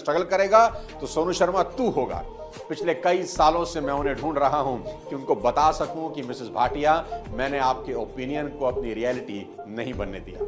Struggle करेगा तो सोनू शर्मा तू होगा। पिछले कई सालों से मैं उन्हें ढूंढ रहा हूं कि उनको बता सकूं कि मिसेस भाटिया, मैंने आपके ओपिनियन को अपनी रियलिटी नहीं बनने दिया।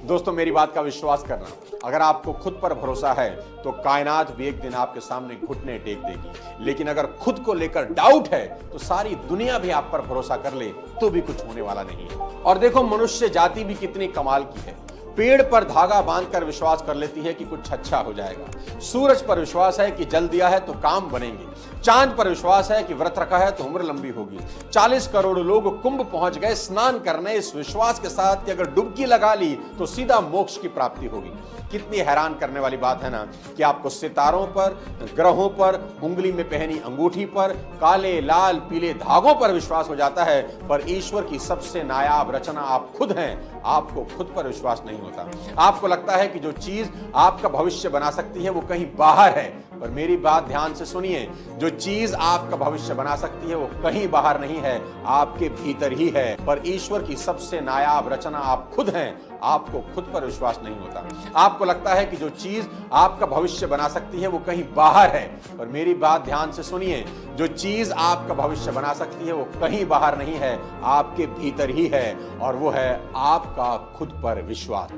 दोस्तों, मेरी बात का विश्वास करना, अगर आपको खुद पर भरोसा है तो कायनात भी एक दिन आपके सामने घुटने टेक देगी, लेकिन अगर खुद को लेकर डाउट है तो सारी दुनिया भी आप पर भरोसा कर ले तो भी कुछ होने वाला नहीं है। और देखो, मनुष्य जाति भी कितनी कमाल की है। पेड़ पर धागा बांधकर विश्वास कर लेती है कि कुछ अच्छा हो जाएगा। सूरज पर विश्वास है कि जल दिया है तो काम बनेंगे। चांद पर विश्वास है कि व्रत रखा है तो उम्र लंबी होगी। 40 करोड़ लोग कुंभ पहुंच गए स्नान करने, इस विश्वास के साथ कि अगर डुबकी लगा ली तो सीधा मोक्ष की प्राप्ति होगी। कितनी हैरान करने वाली बात है ना कि आपको सितारों पर, ग्रहों पर, उंगली में पहनी अंगूठी पर, काले लाल पीले धागों पर विश्वास हो जाता है, पर ईश्वर की सबसे नायाब रचना आप खुद हैं, आपको खुद पर विश्वास नहीं होता। आपको लगता है कि जो चीज आपका भविष्य बना सकती है वो कहीं बाहर है, पर मेरी बात ध्यान से सुनिए, जो चीज आपका भविष्य बना सकती है वो कहीं बाहर नहीं है, आपके भीतर ही है। पर ईश्वर की सबसे नायाब रचना आप खुद हैं, आपको खुद पर विश्वास नहीं होता। आपको लगता है कि जो चीज आपका भविष्य बना सकती है वो कहीं बाहर है, पर मेरी बात ध्यान से सुनिए, जो चीज आपका भविष्य बना सकती है वो कहीं बाहर नहीं है, आपके भीतर ही है, और वो है आपका खुद पर विश्वास।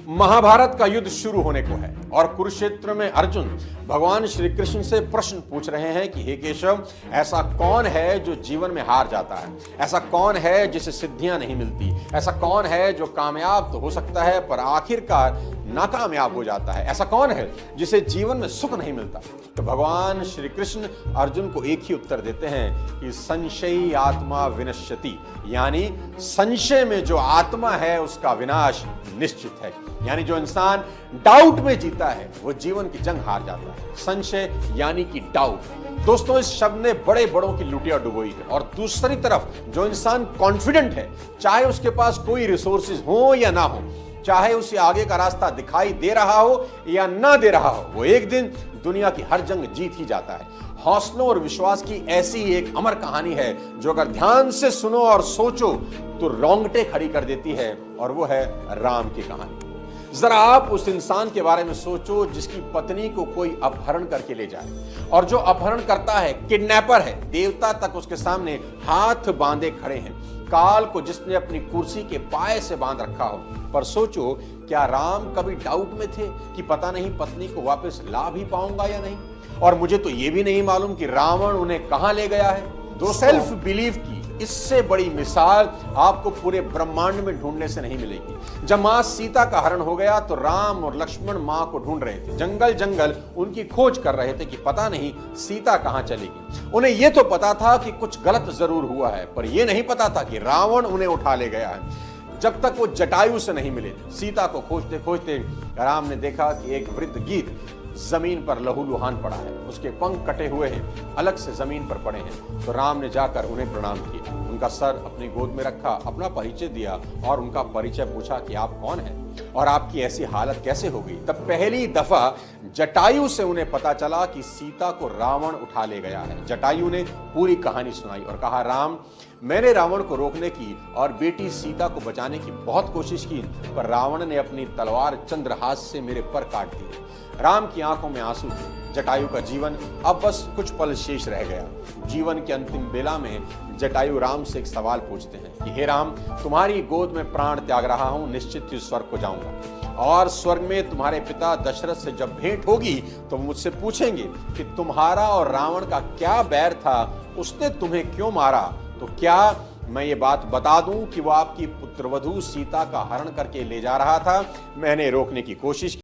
महाभारत का युद्ध शुरू होने को है और कुरुक्षेत्र में अर्जुन भगवान श्री कृष्ण से प्रश्न पूछ रहे हैं कि हे केशव, ऐसा कौन है जो जीवन में हार जाता है? ऐसा कौन है जिसे सिद्धियां नहीं मिलती? ऐसा कौन है जो कामयाब तो हो सकता है पर आखिरकार नाकामयाब हो जाता है? ऐसा कौन है जिसे जीवन में सुख नहीं मिलता? तो भगवान श्री कृष्ण अर्जुन को एक ही उत्तर देते हैं कि संशयी आत्मा विनश्यति, यानी संशय में जो आत्मा है उसका विनाश निश्चित है। यानी जो इंसान डाउट में जीता है वो जीवन की जंग हार जाता है। संशय यानी कि डाउट। दोस्तों, इस शब्द ने बड़े बड़ों की लुटिया डुबोई है। और दूसरी तरफ जो इंसान कॉन्फिडेंट है, चाहे उसके पास कोई रिसोर्सेज हो या ना हो, चाहे उसे आगे का रास्ता दिखाई दे रहा हो या ना दे रहा हो, वो एक दिन दुनिया की हर जंग जीत ही जाता है। हौसलों और विश्वास की ऐसी एक अमर कहानी है जो अगर ध्यान से सुनो और सोचो तो रोंगटे खड़ी कर देती है, और वो है राम की कहानी। जरा आप उस इंसान के बारे में सोचो जिसकी पत्नी को कोई अपहरण करके ले जाए, और जो अपहरण करता है किडनैपर है, देवता तक उसके सामने हाथ बांधे खड़े हैं, काल को जिसने अपनी कुर्सी के पाए से बांध रखा हो। पर सोचो, क्या राम कभी डाउट में थे कि पता नहीं पत्नी को वापस ला भी पाऊंगा या नहीं? और मुझे तो यह भी नहीं मालूम कि रावण उन्हें कहां ले गया है। दो सेल्फ बिलीव की इससे बड़ी मिसाल आपको पूरे ब्रह्मांड में ढूंढने से नहीं मिलेगी। जब मां सीता का हरण हो गया तो राम और लक्ष्मण मां को ढूंढ रहे थे, जंगल जंगल उनकी खोज कर रहे थे कि पता नहीं सीता कहां चलेगी। उन्हें यह तो पता था कि कुछ गलत जरूर हुआ है, पर यह नहीं पता था कि रावण उन्हें उठा ले गया है। जब तक वो जटायु से नहीं मिले, सीता को खोजते खोजते राम ने देखा कि एक वृद्ध गीध जमीन पर लहूलुहान पड़ा है, उसके पंख कटे हुए हैं, अलग से जमीन पर पड़े हैं। तो राम ने जाकर उन्हें प्रणाम किया, उनका सर अपनी गोद में रखा, अपना परिचय दिया और उनका परिचय पूछा कि आप कौन हैं और आपकी ऐसी हालत कैसे हो गई। तब पहली दफा जटायु से उन्हें पता चला कि सीता को रावण उठा ले गया है। जटायु ने पूरी कहानी सुनाई और कहा, राम, मैंने रावण को रोकने की और बेटी सीता को बचाने की बहुत कोशिश की, पर रावण ने अपनी तलवार चंद्रहास से मेरे पर काट दी। राम की आंखों में आंसू थे। जटायु का जीवन अब बस कुछ पल शेष रह गया। जीवन के अंतिम बेला में जटायु राम से एक सवाल पूछते हैं कि हे राम, तुम्हारी गोद में प्राण त्याग रहा हूं, निश्चित ही स्वर्ग को जाऊंगा, और स्वर्ग में तुम्हारे पिता दशरथ से जब भेंट होगी तो मुझसे पूछेंगे कि तुम्हारा और रावण का क्या बैर था, उसने तुम्हें क्यों मारा। तो क्या मैं ये बात बता दूं कि वो आपकी पुत्रवधू सीता का हरण करके ले जा रहा था, मैंने रोकने की कोशिश की।